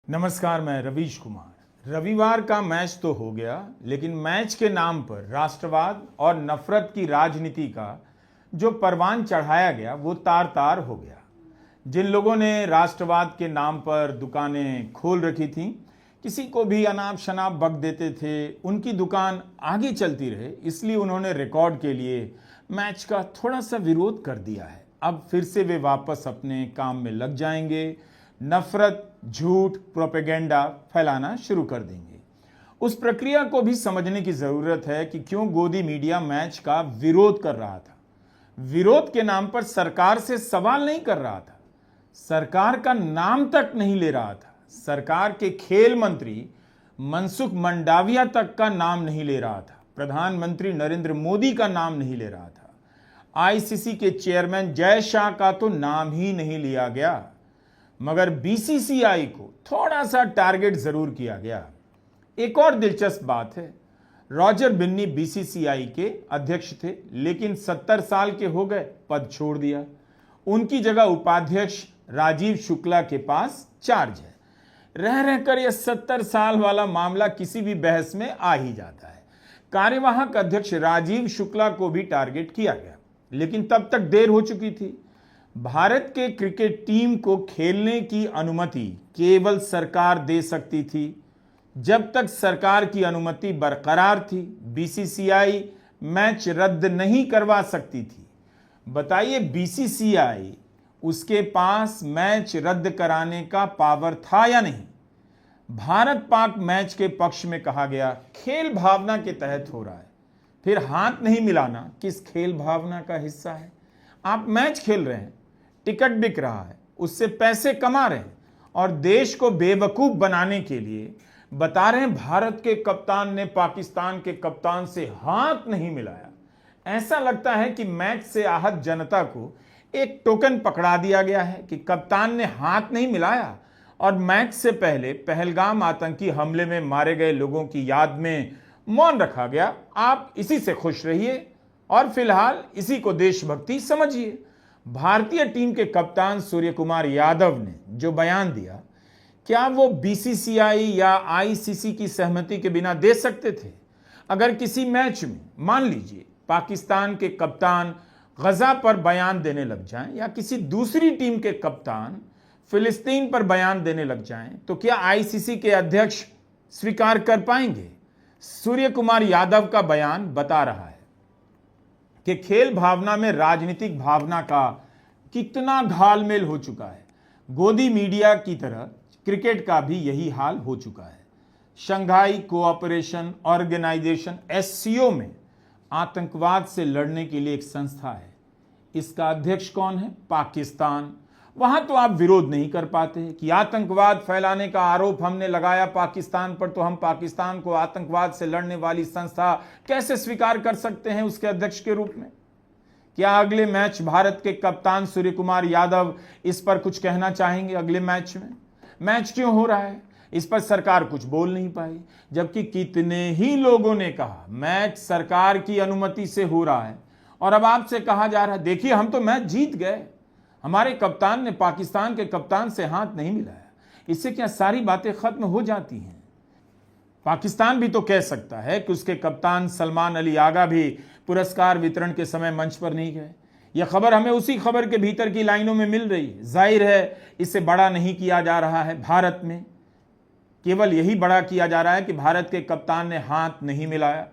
नमस्कार, मैं रवीश कुमार। रविवार का मैच तो हो गया, लेकिन मैच के नाम पर राष्ट्रवाद और नफरत की राजनीति का जो परवान चढ़ाया गया वो तार तार हो गया। जिन लोगों ने राष्ट्रवाद के नाम पर दुकानें खोल रखी थीं, किसी को भी अनाप शनाप बक देते थे, उनकी दुकान आगे चलती रहे, इसलिए उन्होंने रिकॉर्ड के लिए मैच का थोड़ा सा विरोध कर दिया है। अब फिर से वे वापस अपने काम में लग जाएंगे, नफरत, झूठ, प्रोपेगेंडा फैलाना शुरू कर देंगे। उस प्रक्रिया को भी समझने की जरूरत है कि क्यों गोदी मीडिया मैच का विरोध कर रहा था। विरोध के नाम पर सरकार से सवाल नहीं कर रहा था, सरकार का नाम तक नहीं ले रहा था, सरकार के खेल मंत्री मनसुख मंडाविया तक का नाम नहीं ले रहा था, प्रधानमंत्री नरेंद्र मोदी का नाम नहीं ले रहा था, आईसीसी के चेयरमैन जय शाह का तो नाम ही नहीं लिया गया, मगर बीसीसीआई को थोड़ा सा टारगेट जरूर किया गया। एक और दिलचस्प बात है, रॉजर बिन्नी बीसीसीआई के अध्यक्ष थे, लेकिन 70 साल के हो गए, पद छोड़ दिया। उनकी जगह उपाध्यक्ष राजीव शुक्ला के पास चार्ज है। रह रहकर यह 70 साल वाला मामला किसी भी बहस में आ ही जाता है। कार्यवाहक अध्यक्ष राजीव शुक्ला को भी टारगेट किया गया, लेकिन तब तक देर हो चुकी थी। भारत के क्रिकेट टीम को खेलने की अनुमति केवल सरकार दे सकती थी। जब तक सरकार की अनुमति बरकरार थी, बीसीसीआई मैच रद्द नहीं करवा सकती थी। बताइए, बीसीसीआई, उसके पास मैच रद्द कराने का पावर था या नहीं? भारत पाक मैच के पक्ष में कहा गया, खेल भावना के तहत हो रहा है। फिर हाथ नहीं मिलाना किस खेल भावना का हिस्सा है? आप मैच खेल रहे हैं, टिकट बिक रहा है, उससे पैसे कमा रहे हैं, और देश को बेवकूफ बनाने के लिए बता रहे हैं भारत के कप्तान ने पाकिस्तान के कप्तान से हाथ नहीं मिलाया। ऐसा लगता है कि मैच से आहत जनता को एक टोकन पकड़ा दिया गया है कि कप्तान ने हाथ नहीं मिलाया, और मैच से पहले पहलगाम आतंकी हमले में मारे गए लोगों की याद में मौन रखा गया। आप इसी से खुश रहिए और फिलहाल इसी को देशभक्ति समझिए। भारतीय टीम के कप्तान सूर्य कुमार यादव ने जो बयान दिया, क्या वो बीसीसीआई या आईसीसी की सहमति के बिना दे सकते थे? अगर किसी मैच में मान लीजिए पाकिस्तान के कप्तान गजा पर बयान देने लग जाएं, या किसी दूसरी टीम के कप्तान फिलिस्तीन पर बयान देने लग जाएं, तो क्या आईसीसी के अध्यक्ष स्वीकार कर पाएंगे? सूर्य कुमार यादव का बयान बता रहा है कि खेल भावना में राजनीतिक भावना का कितना घालमेल हो चुका है। गोदी मीडिया की तरह क्रिकेट का भी यही हाल हो चुका है। शंघाई कोऑपरेशन ऑर्गेनाइजेशन एससीओ में आतंकवाद से लड़ने के लिए एक संस्था है। इसका अध्यक्ष कौन है? पाकिस्तान। वहां तो आप विरोध नहीं कर पाते कि आतंकवाद फैलाने का आरोप हमने लगाया पाकिस्तान पर, तो हम पाकिस्तान को आतंकवाद से लड़ने वाली संस्था कैसे स्वीकार कर सकते हैं उसके अध्यक्ष के रूप में? क्या अगले मैच भारत के कप्तान सूर्य कुमार यादव इस पर कुछ कहना चाहेंगे? अगले मैच में मैच क्यों हो रहा है, इस पर सरकार कुछ बोल नहीं पाई, जबकि कितने ही लोगों ने कहा मैच सरकार की अनुमति से हो रहा है। और अब आपसे कहा जा रहा है, देखिए हम तो मैच जीत गए, हमारे कप्तान ने पाकिस्तान के कप्तान से हाथ नहीं मिलाया। इससे क्या सारी बातें खत्म हो जाती हैं? पाकिस्तान भी तो कह सकता है कि उसके कप्तान सलमान अली आगा भी पुरस्कार वितरण के समय मंच पर नहीं गए। यह खबर हमें उसी खबर के भीतर की लाइनों में मिल रही है। जाहिर है इसे बड़ा नहीं किया जा रहा है। भारत में केवल यही बड़ा किया जा रहा है कि भारत के कप्तान ने हाथ नहीं मिलाया,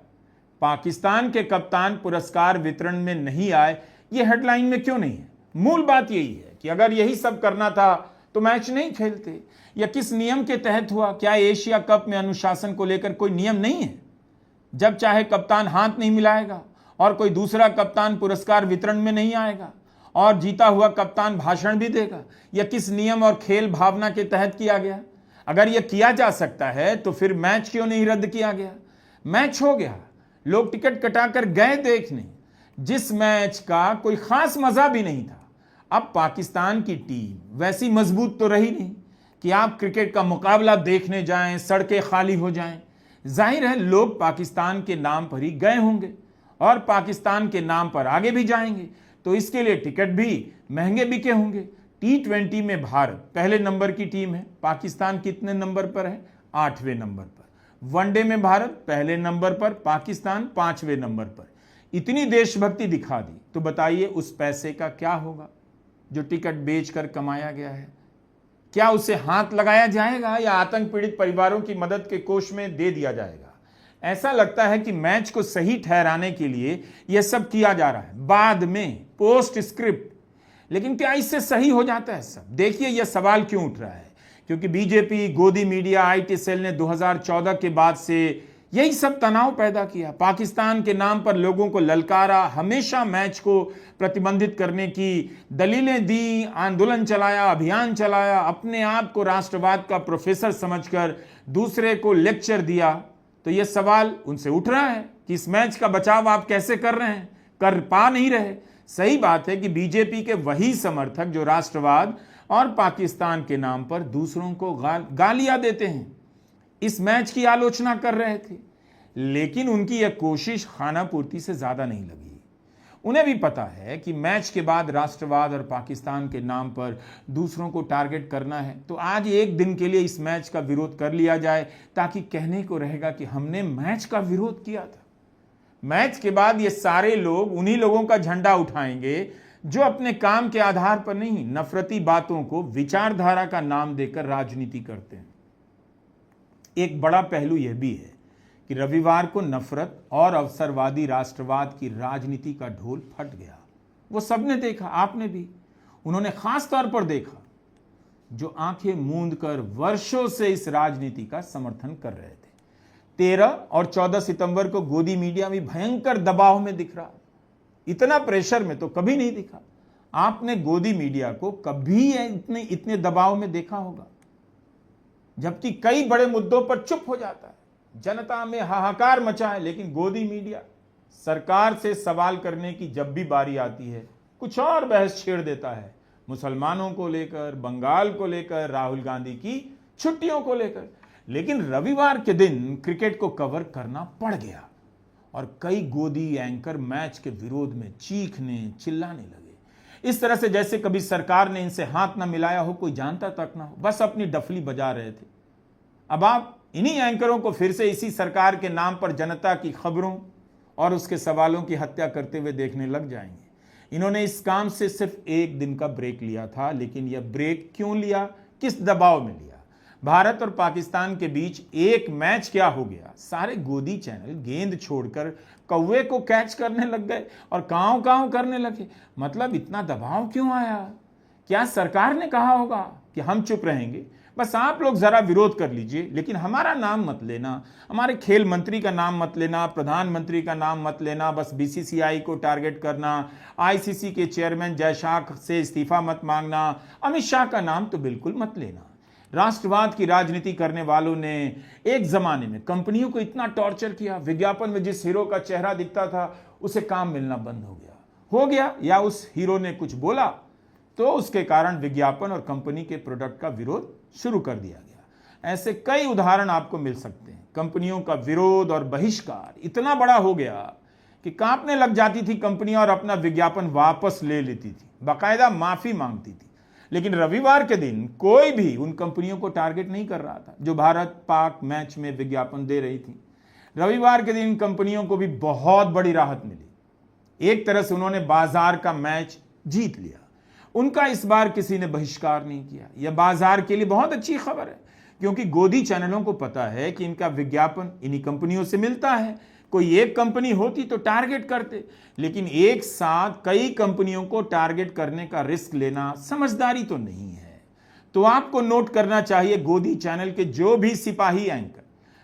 पाकिस्तान के कप्तान पुरस्कार वितरण में नहीं आए। यह हेडलाइन में क्यों नहीं है? मूल बात यही है कि अगर यही सब करना था तो मैच नहीं खेलते। या किस नियम के तहत हुआ? क्या एशिया कप में अनुशासन को लेकर कोई नियम नहीं है? जब चाहे कप्तान हाथ नहीं मिलाएगा और कोई दूसरा कप्तान पुरस्कार वितरण में नहीं आएगा, और जीता हुआ कप्तान भाषण भी देगा। यह किस नियम और खेल भावना के तहत किया गया? अगर यह किया जा सकता है तो फिर मैच क्यों नहीं रद्द किया गया? मैच हो गया, लोग टिकट कटाकर गए देखने, जिस मैच का कोई खास मजा भी नहीं था। अब पाकिस्तान की टीम वैसी मजबूत तो रही नहीं कि आप क्रिकेट का मुकाबला देखने जाएं, सड़कें खाली हो जाएं। जाहिर है लोग पाकिस्तान के नाम पर ही गए होंगे और पाकिस्तान के नाम पर आगे भी जाएंगे, तो इसके लिए टिकट भी महंगे बिके होंगे। T20 में भारत पहले नंबर की टीम है, पाकिस्तान कितने नंबर पर है? 8वें नंबर पर। वनडे में भारत पहले नंबर पर, पाकिस्तान 5वें नंबर पर। इतनी देशभक्ति दिखा दी तो बताइए उस पैसे का क्या होगा जो टिकट बेचकर कमाया गया है? क्या उसे हाथ लगाया जाएगा या आतंक पीड़ित परिवारों की मदद के कोष में दे दिया जाएगा? ऐसा लगता है कि मैच को सही ठहराने के लिए यह सब किया जा रहा है, बाद में पोस्ट स्क्रिप्ट। लेकिन क्या इससे सही हो जाता है सब? देखिए यह सवाल क्यों उठ रहा है, क्योंकि बीजेपी, गोदी मीडिया, आईटी सेल ने 2014 के बाद से यही सब तनाव पैदा किया। पाकिस्तान के नाम पर लोगों को ललकारा, हमेशा मैच को प्रतिबंधित करने की दलीलें दी, आंदोलन चलाया, अभियान चलाया, अपने आप को राष्ट्रवाद का प्रोफेसर समझकर दूसरे को लेक्चर दिया। तो यह सवाल उनसे उठ रहा है कि इस मैच का बचाव आप कैसे कर रहे हैं? कर पा नहीं रहे। सही बात है कि बीजेपी के वही समर्थक जो राष्ट्रवाद और पाकिस्तान के नाम पर दूसरों को गालियां देते हैं, इस मैच की आलोचना कर रहे थे, लेकिन उनकी यह कोशिश खानापूर्ति से ज्यादा नहीं लगी। उन्हें भी पता है कि मैच के बाद राष्ट्रवाद और पाकिस्तान के नाम पर दूसरों को टारगेट करना है, तो आज एक दिन के लिए इस मैच का विरोध कर लिया जाए, ताकि कहने को रहेगा कि हमने मैच का विरोध किया था। मैच के बाद ये सारे लोग उन्हीं लोगों का झंडा उठाएंगे जो अपने काम के आधार पर नहीं, नफरती बातों को विचारधारा का नाम देकर राजनीति करते हैं। एक बड़ा पहलू यह भी है कि रविवार को नफरत और अवसरवादी राष्ट्रवाद की राजनीति का ढोल फट गया। वो सबने देखा, आपने भी। उन्होंने खास तौर पर देखा जो आंखें मूंद कर वर्षों से इस राजनीति का समर्थन कर रहे थे। 13 और 14 सितंबर को गोदी मीडिया भी भयंकर दबाव में दिख रहा। इतना प्रेशर में तो कभी नहीं दिखा। आपने गोदी मीडिया को कभी इतने दबाव में देखा होगा? जबकि कई बड़े मुद्दों पर चुप हो जाता है, जनता में हाहाकार मचा है, लेकिन गोदी मीडिया सरकार से सवाल करने की जब भी बारी आती है कुछ और बहस छेड़ देता है। मुसलमानों को लेकर, बंगाल को लेकर, राहुल गांधी की छुट्टियों को लेकर। लेकिन रविवार के दिन क्रिकेट को कवर करना पड़ गया और कई गोदी एंकर मैच के विरोध में चीखने, चिल्लाने लगे। इस तरह से जैसे कभी सरकार ने इनसे हाथ ना मिलाया हो, कोई जानता तक ना हो, बस अपनी डफली बजा रहे थे। अब आप इन्हीं एंकरों को फिर से इसी सरकार के नाम पर जनता की खबरों और उसके सवालों की हत्या करते हुए देखने लग जाएंगे। इन्होंने इस काम से सिर्फ एक दिन का ब्रेक लिया था, लेकिन यह ब्रेक क्यों लिया, किस दबाव में लिया? भारत और पाकिस्तान के बीच एक मैच क्या हो गया, सारे गोदी चैनल गेंद छोड़कर कौवे को कैच करने लग गए और कांव कांव करने लगे। मतलब इतना दबाव क्यों आया? क्या सरकार ने कहा होगा कि हम चुप रहेंगे, बस आप लोग जरा विरोध कर लीजिए, लेकिन हमारा नाम मत लेना, हमारे खेल मंत्री का नाम मत लेना, प्रधानमंत्री का नाम मत लेना, बस बीसीसीआई को टारगेट करना, आईसीसी के चेयरमैन जय शाह से इस्तीफा मत मांगना, अमित शाह का नाम तो बिल्कुल मत लेना। राष्ट्रवाद की राजनीति करने वालों ने एक जमाने में कंपनियों को इतना टॉर्चर किया, विज्ञापन में जिस हीरो का चेहरा दिखता था उसे काम मिलना बंद हो गया, या उस हीरो ने कुछ बोला तो उसके कारण विज्ञापन और कंपनी के प्रोडक्ट का विरोध शुरू कर दिया गया। ऐसे कई उदाहरण आपको मिल सकते हैं। कंपनियों का विरोध और बहिष्कार इतना बड़ा हो गया कि कांपने लग जाती थी कंपनियां और अपना विज्ञापन वापस ले लेती थी, बाकायदा माफी मांगती थी। लेकिन रविवार के दिन कोई भी उन कंपनियों को टारगेट नहीं कर रहा था जो भारत पाक मैच में विज्ञापन दे रही थी। रविवार के दिन कंपनियों को भी बहुत बड़ी राहत मिली। एक तरह से उन्होंने बाजार का मैच जीत लिया। उनका इस बार किसी ने बहिष्कार नहीं किया। यह बाजार के लिए बहुत अच्छी खबर है, क्योंकि गोदी चैनलों को पता है कि इनका विज्ञापन इन्हीं कंपनियों से मिलता है। कोई एक कंपनी होती तो टारगेट करते, लेकिन एक साथ कई कंपनियों को टारगेट करने का रिस्क लेना समझदारी तो नहीं है। तो आपको नोट करना चाहिए, गोदी चैनल के जो भी सिपाही एंकर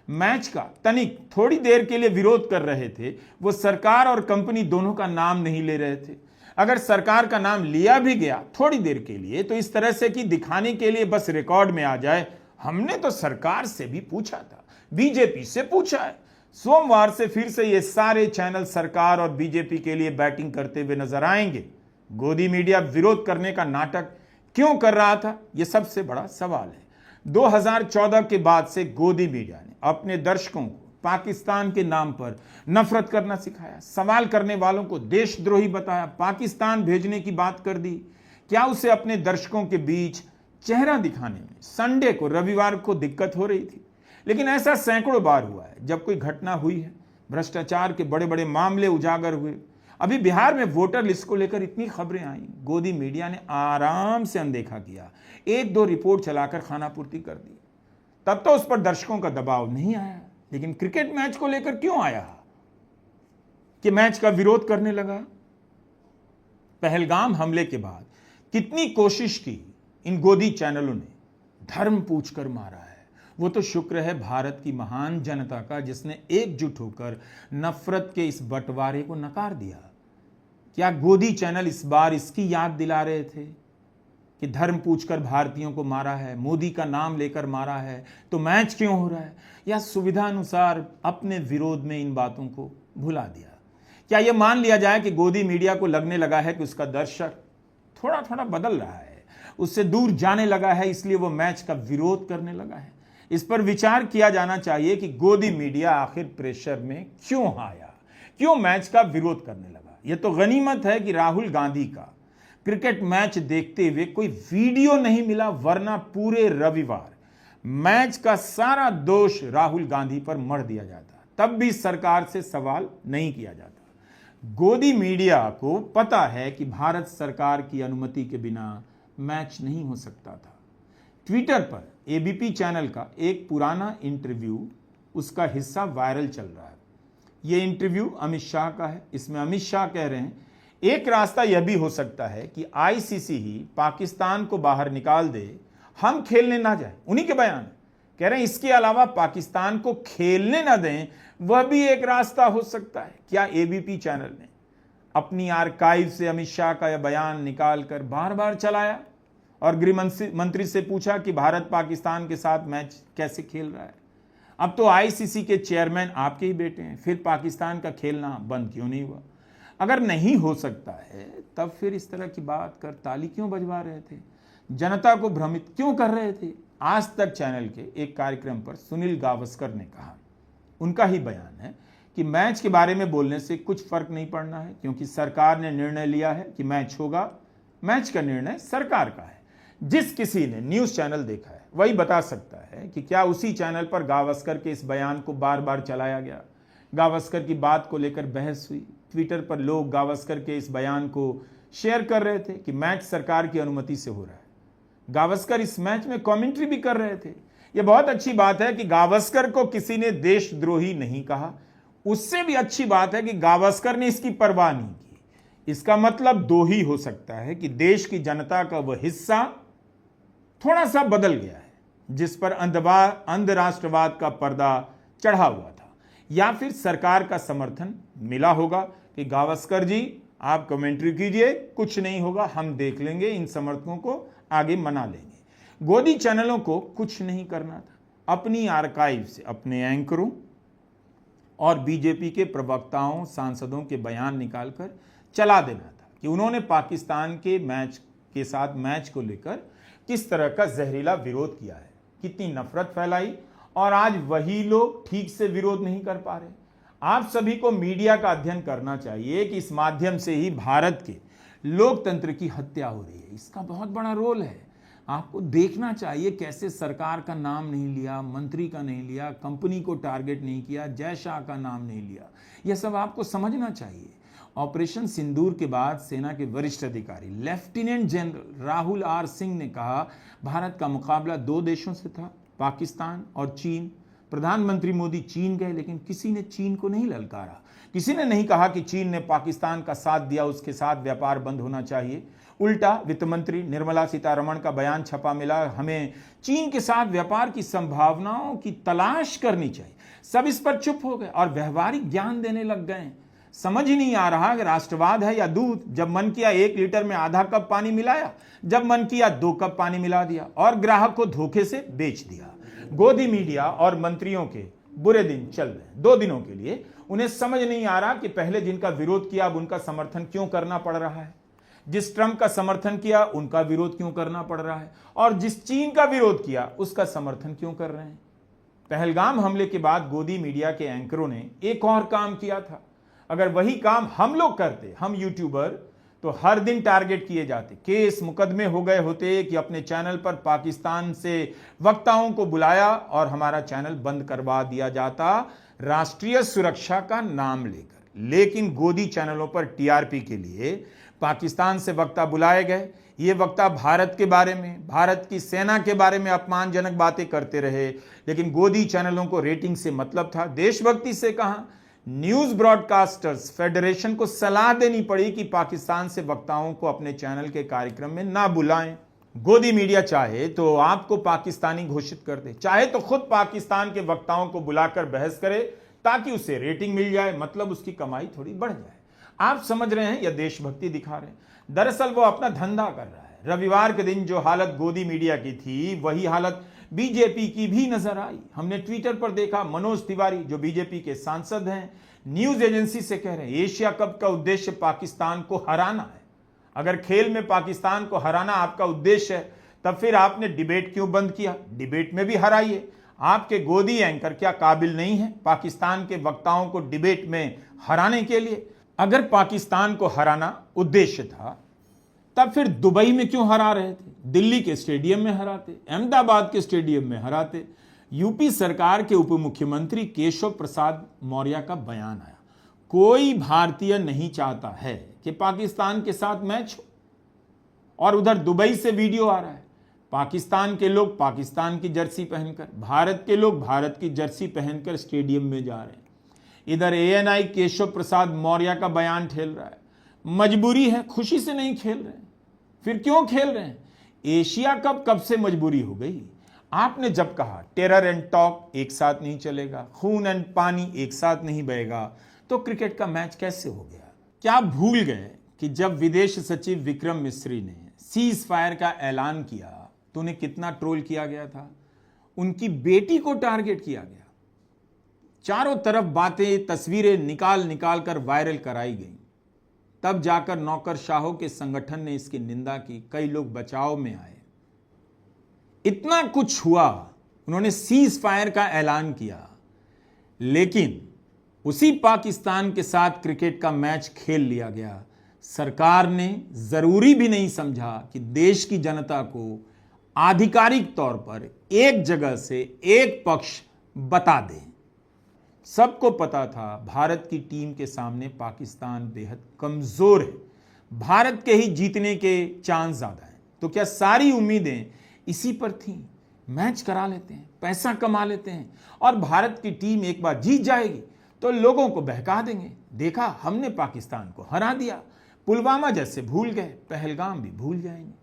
मैच का तनिक थोड़ी देर के लिए विरोध कर रहे थे, वो सरकार और कंपनी दोनों का नाम नहीं ले रहे थे। अगर सरकार का नाम लिया भी गया थोड़ी देर के लिए, तो इस तरह से कि दिखाने के लिए बस रिकॉर्ड में आ जाए, हमने तो सरकार से भी पूछा था, बीजेपी से पूछा है। सोमवार से फिर से ये सारे चैनल सरकार और बीजेपी के लिए बैटिंग करते हुए नजर आएंगे। गोदी मीडिया विरोध करने का नाटक क्यों कर रहा था, यह सबसे बड़ा सवाल है। 2014 के बाद से गोदी मीडिया ने अपने दर्शकों को पाकिस्तान के नाम पर नफरत करना सिखाया, सवाल करने वालों को देशद्रोही बताया, पाकिस्तान भेजने की बात कर दी। क्या उसे अपने दर्शकों के बीच चेहरा दिखाने में संडे को, रविवार को दिक्कत हो रही थी? लेकिन ऐसा सैकड़ों बार हुआ है जब कोई घटना हुई है, भ्रष्टाचार के बड़े बड़े मामले उजागर हुए। अभी बिहार में वोटर लिस्ट को लेकर इतनी खबरें आई, गोदी मीडिया ने आराम से अनदेखा किया, एक दो रिपोर्ट चलाकर खानापूर्ति कर दी। तब तो उस पर दर्शकों का दबाव नहीं आया, लेकिन क्रिकेट मैच को लेकर क्यों आया कि मैच का विरोध करने लगा? पहलगाम हमले के बाद कितनी कोशिश की इन गोदी चैनलों ने, धर्म पूछकर मारा है। वो तो शुक्र है भारत की महान जनता का जिसने एकजुट होकर नफरत के इस बंटवारे को नकार दिया। क्या गोदी चैनल इस बार इसकी याद दिला रहे थे कि धर्म पूछकर भारतीयों को मारा है, मोदी का नाम लेकर मारा है, तो मैच क्यों हो रहा है? या सुविधा अनुसार अपने विरोध में इन बातों को भुला दिया? क्या यह मान लिया जाए कि गोदी मीडिया को लगने लगा है कि उसका दर्शक थोड़ा थोड़ा बदल रहा है, उससे दूर जाने लगा है, इसलिए वो मैच का विरोध करने लगा है? इस पर विचार किया जाना चाहिए कि गोदी मीडिया आखिर प्रेशर में क्यों आया, क्यों मैच का विरोध करने लगा। यह तो गनीमत है कि राहुल गांधी का क्रिकेट मैच देखते हुए कोई वीडियो नहीं मिला, वरना पूरे रविवार मैच का सारा दोष राहुल गांधी पर मढ़ दिया जाता, तब भी सरकार से सवाल नहीं किया जाता। गोदी मीडिया को पता है कि भारत सरकार की अनुमति के बिना मैच नहीं हो सकता था। ट्विटर पर एबीपी चैनल का एक पुराना इंटरव्यू, उसका हिस्सा वायरल चल रहा है। यह इंटरव्यू अमित शाह का है। इसमें अमित शाह कह रहे हैं, एक रास्ता यह भी हो सकता है कि आईसीसी ही पाकिस्तान को बाहर निकाल दे, हम खेलने ना जाए। उन्हीं के बयान कह रहे हैं, इसके अलावा पाकिस्तान को खेलने ना दें, वह भी एक रास्ता हो सकता है। क्या एबीपी चैनल ने अपनी आर्काइव से अमित शाह का यह बयान निकालकर बार बार चलाया और गृह मंत्री से पूछा कि भारत पाकिस्तान के साथ मैच कैसे खेल रहा है? अब तो आईसीसी के चेयरमैन आपके ही बेटे हैं, फिर पाकिस्तान का खेलना बंद क्यों नहीं हुआ? अगर नहीं हो सकता है तब फिर इस तरह की बात कर ताली क्यों बजवा रहे थे, जनता को भ्रमित क्यों कर रहे थे? आज तक चैनल के एक कार्यक्रम पर सुनील गावस्कर ने कहा, उनका ही बयान है कि मैच के बारे में बोलने से कुछ फर्क नहीं पड़ना है, क्योंकि सरकार ने निर्णय लिया है कि मैच होगा। मैच का निर्णय सरकार का है। जिस किसी ने न्यूज चैनल देखा है वही बता सकता है कि क्या उसी चैनल पर गावस्कर के इस बयान को बार बार चलाया गया, गावस्कर की बात को लेकर बहस हुई। ट्विटर पर लोग गावस्कर के इस बयान को शेयर कर रहे थे कि मैच सरकार की अनुमति से हो रहा है। गावस्कर इस मैच में कमेंट्री भी कर रहे थे। यह बहुत अच्छी बात है कि गावस्कर को किसी ने देशद्रोही नहीं कहा। उससे भी अच्छी बात है कि गावस्कर ने इसकी परवाह नहीं की। इसका मतलब दो ही हो सकता है कि देश की जनता का वह हिस्सा थोड़ा सा बदल गया है जिस पर अंध राष्ट्रवाद का पर्दा चढ़ा हुआ था, या फिर सरकार का समर्थन मिला होगा कि गावस्कर जी आप कमेंट्री कीजिए, कुछ नहीं होगा, हम देख लेंगे, इन समर्थकों को आगे मना लेंगे। गोदी चैनलों को कुछ नहीं करना था, अपनी आर्काइव से अपने एंकरों और बीजेपी के प्रवक्ताओं, सांसदों के बयान निकालकर चला देना था कि उन्होंने पाकिस्तान के मैच के साथ मैच को लेकर किस तरह का जहरीला विरोध किया है, कितनी नफरत फैलाई, और आज वही लोग ठीक से विरोध नहीं कर पा रहे। आप सभी को मीडिया का अध्ययन करना चाहिए कि इस माध्यम से ही भारत के लोकतंत्र की हत्या हो रही है। इसका बहुत बड़ा रोल है। आपको देखना चाहिए कैसे सरकार का नाम नहीं लिया, मंत्री का नहीं लिया, कंपनी को टारगेट नहीं किया, जय शाह का नाम नहीं लिया। यह सब आपको समझना चाहिए। ऑपरेशन सिंदूर के बाद सेना के वरिष्ठ अधिकारी lieutenant general Rahul R Singh ने कहा, भारत का मुकाबला दो देशों से था, पाकिस्तान और चीन। प्रधानमंत्री मोदी चीन गए, लेकिन किसी ने चीन को नहीं ललकारा। किसी ने नहीं कहा कि चीन ने पाकिस्तान का साथ दिया, उसके साथ व्यापार बंद होना चाहिए। उल्टा वित्त मंत्री निर्मला सीतारमण का बयान छपा मिला, हमें चीन के साथ व्यापार की संभावनाओं की तलाश करनी चाहिए। सब इस पर चुप हो गए और व्यवहारिक ज्ञान देने लग गए। समझ ही नहीं आ रहा कि राष्ट्रवाद है या दूध। जब मन किया 1 लीटर में आधा कप पानी मिलाया, जब मन किया 2 कप पानी मिला दिया और ग्राहक को धोखे से बेच दिया। गोदी मीडिया और मंत्रियों के बुरे दिन चल रहे 2 दिनों के लिए। उन्हें समझ नहीं आ रहा कि पहले जिनका विरोध किया अब उनका समर्थन क्यों करना पड़ रहा है, जिस ट्रंप का समर्थन किया उनका विरोध क्यों करना पड़ रहा है, और जिस चीन का विरोध किया उसका समर्थन क्यों कर रहे हैं। पहलगाम हमले के बाद गोदी मीडिया के एंकरों ने एक और काम किया था। अगर वही काम हम लोग करते, हम यूट्यूबर, तो हर दिन टारगेट किए जाते, केस मुकदमे हो गए होते कि अपने चैनल पर पाकिस्तान से वक्ताओं को बुलाया और हमारा चैनल बंद करवा दिया जाता राष्ट्रीय सुरक्षा का नाम लेकर। लेकिन गोदी चैनलों पर टीआरपी के लिए पाकिस्तान से वक्ता बुलाए गए। ये वक्ता भारत के बारे में, भारत की सेना के बारे में अपमानजनक बातें करते रहे, लेकिन गोदी चैनलों को रेटिंग से मतलब था, देशभक्ति से कहां। न्यूज ब्रॉडकास्टर्स फेडरेशन को सलाह देनी पड़ी कि पाकिस्तान से वक्ताओं को अपने चैनल के कार्यक्रम में ना बुलाएं। गोदी मीडिया चाहे तो आपको पाकिस्तानी घोषित कर दे, चाहे तो खुद पाकिस्तान के वक्ताओं को बुलाकर बहस करे ताकि उसे रेटिंग मिल जाए, मतलब उसकी कमाई थोड़ी बढ़ जाए। आप समझ रहे हैं या देशभक्ति दिखा रहे हैं? दरअसल वो अपना धंधा कर रहा है। रविवार के दिन जो हालत गोदी मीडिया की थी वही हालत बीजेपी की भी नजर आई। हमने ट्विटर पर देखा, मनोज तिवारी जो बीजेपी के सांसद हैं, न्यूज एजेंसी से कह रहे हैं एशिया कप का उद्देश्य पाकिस्तान को हराना है। अगर खेल में पाकिस्तान को हराना आपका उद्देश्य है तब फिर आपने डिबेट क्यों बंद किया? डिबेट में भी हराइए। आपके गोदी एंकर क्या काबिल नहीं है पाकिस्तान के वक्ताओं को डिबेट में हराने के लिए? अगर पाकिस्तान को हराना उद्देश्य था तब फिर दुबई में क्यों हरा रहे थे? दिल्ली के स्टेडियम में हराते, अहमदाबाद के स्टेडियम में हराते। यूपी सरकार के उप मुख्यमंत्री केशव प्रसाद मौर्य का बयान आया, कोई भारतीय नहीं चाहता है कि पाकिस्तान के साथ मैच हो। और उधर दुबई से वीडियो आ रहा है, पाकिस्तान के लोग पाकिस्तान की जर्सी पहनकर, भारत के लोग भारत की जर्सी पहनकर स्टेडियम में जा रहे हैं। इधर एएनआई केशव प्रसाद मौर्य का बयान ठेल रहा है, मजबूरी है, खुशी से नहीं खेल रहे हैं। फिर क्यों खेल रहे हैं? एशिया कप कब से मजबूरी हो गई? आपने जब कहा टेरर एंड टॉक एक साथ नहीं चलेगा, खून एंड पानी एक साथ नहीं बहेगा, तो क्रिकेट का मैच कैसे हो गया? क्या भूल गए कि जब विदेश सचिव विक्रम मिस्री ने सीज फायर का ऐलान किया तो उन्हें कितना ट्रोल किया गया था? उनकी बेटी को टारगेट किया गया, चारों तरफ बातें, तस्वीरें निकाल निकाल कर वायरल कराई गई। तब जाकर नौकरशाहों के संगठन ने इसकी निंदा की, कई लोग बचाव में आए। इतना कुछ हुआ, उन्होंने सीज फायर का ऐलान किया, लेकिन उसी पाकिस्तान के साथ क्रिकेट का मैच खेल लिया गया। सरकार ने जरूरी भी नहीं समझा कि देश की जनता को आधिकारिक तौर पर एक जगह से एक पक्ष बता दें। सबको पता था भारत की टीम के सामने पाकिस्तान बेहद कमजोर है, भारत के ही जीतने के चांस ज्यादा हैं। तो क्या सारी उम्मीदें इसी पर थीं? मैच करा लेते हैं, पैसा कमा लेते हैं और भारत की टीम एक बार जीत जाएगी तो लोगों को बहका देंगे, देखा हमने पाकिस्तान को हरा दिया। पुलवामा जैसे भूल गए, पहलगाम भी भूल जाएंगे।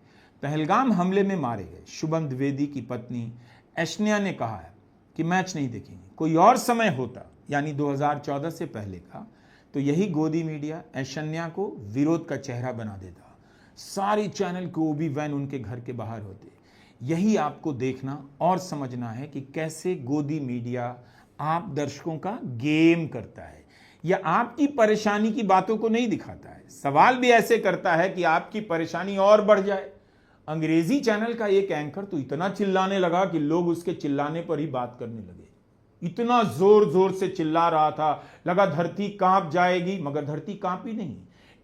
पहलगाम हमले में मारे गए शुभम द्विवेदी की पत्नी ऐश्वर्या ने कहा है कि मैच नहीं देखेंगे। कोई और समय होता, यानी 2014 से पहले का, तो यही गोदी मीडिया ऐश्वर्या को विरोध का चेहरा बना देता, सारी चैनल को भी वैन उनके घर के बाहर होते। यही आपको देखना और समझना है कि कैसे गोदी मीडिया आप दर्शकों का गेम करता है, या आपकी परेशानी की बातों को नहीं दिखाता है, सवाल भी ऐसे करता है कि आपकी परेशानी और बढ़ जाए। अंग्रेजी चैनल का एक एंकर तो इतना चिल्लाने लगा कि लोग उसके चिल्लाने पर ही बात करने लगे। इतना जोर जोर से चिल्ला रहा था, लगा धरती कांप जाएगी, मगर धरती कांपी नहीं।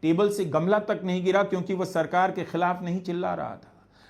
टेबल से गमला तक नहीं गिरा, क्योंकि वह सरकार के खिलाफ नहीं चिल्ला रहा था।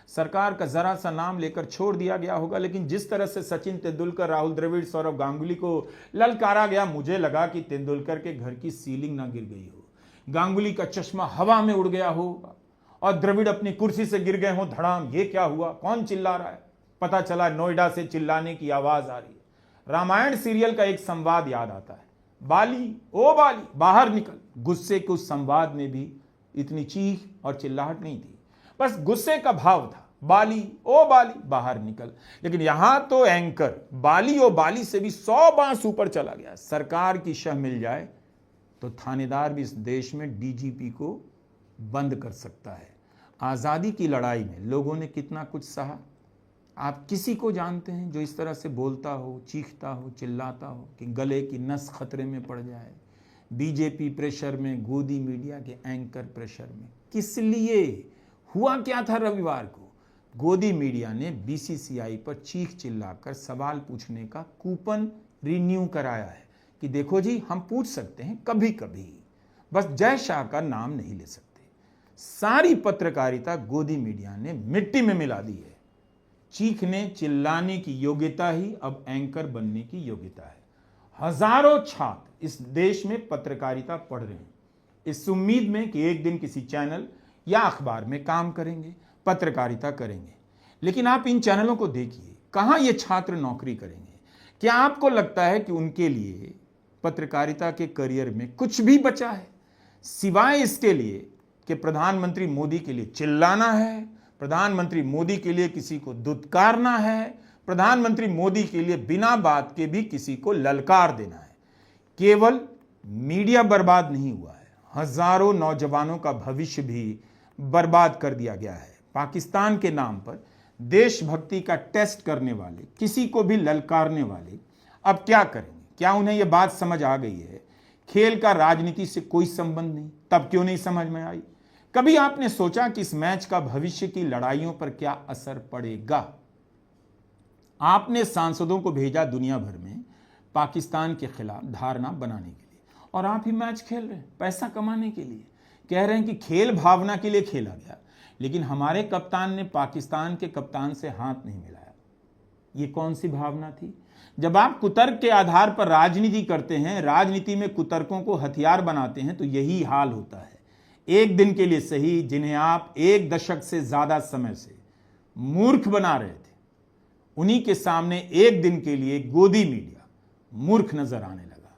सरकार का जरा सा नाम लेकर छोड़ दिया गया होगा, लेकिन जिस तरह से सचिन तेंदुलकर, राहुल द्रविड़, सौरव गांगुली को ललकारा गया, मुझे लगा कि तेंदुलकर के घर की सीलिंग ना गिर गई हो, गांगुली का चश्मा हवा में उड़ गया हो और द्रविड़ अपनी कुर्सी से गिर गए हो धड़ाम। ये क्या हुआ? कौन चिल्ला रहा है? पता चला नोएडा से चिल्लाने की आवाज आ रही है। रामायण सीरियल का एक संवाद याद आता है, बाली ओ बाली बाहर निकल। गुस्से के उस संवाद में भी इतनी चीख और चिल्लाहट नहीं थी, बस गुस्से का भाव था, बाली ओ बाली बाहर निकल। लेकिन यहां तो एंकर बाली ओ बाली से भी 100 बांस ऊपर चला गया। सरकार की शह मिल जाए तो थानेदार भी इस देश में डीजीपी को बंद कर सकता है। आजादी की लड़ाई में लोगों ने कितना कुछ सहा। आप किसी को जानते हैं जो इस तरह से बोलता हो, चीखता हो, चिल्लाता हो कि गले की नस खतरे में पड़ जाए? बीजेपी प्रेशर में, गोदी मीडिया के एंकर प्रेशर में। किस लिए? हुआ क्या था रविवार को? गोदी मीडिया ने बीसीसीआई पर चीख चिल्लाकर सवाल पूछने का कूपन रिन्यू कराया है कि देखो जी, हम पूछ सकते हैं कभी कभी, बस जय शाह का नाम नहीं ले सकते। सारी पत्रकारिता गोदी मीडिया ने मिट्टी में मिला दी है। चीखने चिल्लाने की योग्यता ही अब एंकर बनने की योग्यता है। हजारों छात्र इस देश में पत्रकारिता पढ़ रहे हैं इस उम्मीद में कि एक दिन किसी चैनल या अखबार में काम करेंगे, पत्रकारिता करेंगे। लेकिन आप इन चैनलों को देखिए, कहां ये छात्र नौकरी करेंगे? क्या आपको लगता है कि उनके लिए पत्रकारिता के करियर में कुछ भी बचा है, सिवाय इसके लिए कि प्रधानमंत्री मोदी के लिए चिल्लाना है, प्रधानमंत्री मोदी के लिए किसी को दुत्कारना है, प्रधानमंत्री मोदी के लिए बिना बात के भी किसी को ललकार देना है? केवल मीडिया बर्बाद नहीं हुआ है, हजारों नौजवानों का भविष्य भी बर्बाद कर दिया गया है। पाकिस्तान के नाम पर देशभक्ति का टेस्ट करने वाले, किसी को भी ललकारने वाले अब क्या करेंगे? क्या उन्हें यह बात समझ आ गई है खेल का राजनीति से कोई संबंध नहीं? तब क्यों नहीं समझ में आई? कभी आपने सोचा कि इस मैच का भविष्य की लड़ाइयों पर क्या असर पड़ेगा? आपने सांसदों को भेजा दुनिया भर में पाकिस्तान के खिलाफ धारणा बनाने के लिए, और आप ही मैच खेल रहे हैं पैसा कमाने के लिए। कह रहे हैं कि खेल भावना के लिए खेला गया, लेकिन हमारे कप्तान ने पाकिस्तान के कप्तान से हाथ नहीं मिलाया। ये कौन सी भावना थी? जब आप कुतर्क के आधार पर राजनीति करते हैं, राजनीति में कुतर्कों को हथियार बनाते हैं, तो यही हाल होता है। एक दिन के लिए सही, जिन्हें आप एक दशक से ज्यादा समय से मूर्ख बना रहे थे, उन्हीं के सामने एक दिन के लिए गोदी मीडिया मूर्ख नजर आने लगा।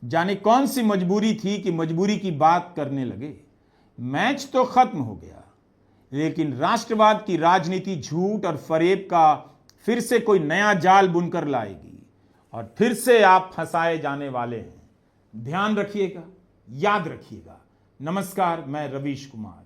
जाने कौन सी मजबूरी थी कि मजबूरी की बात करने लगे। मैच तो खत्म हो गया, लेकिन राष्ट्रवाद की राजनीति झूठ और फरेब का फिर से कोई नया जाल बुनकर लाएगी और फिर से आप फंसाए जाने वाले हैं। ध्यान रखिएगा, याद रखिएगा। नमस्कार, मैं रवीश कुमार।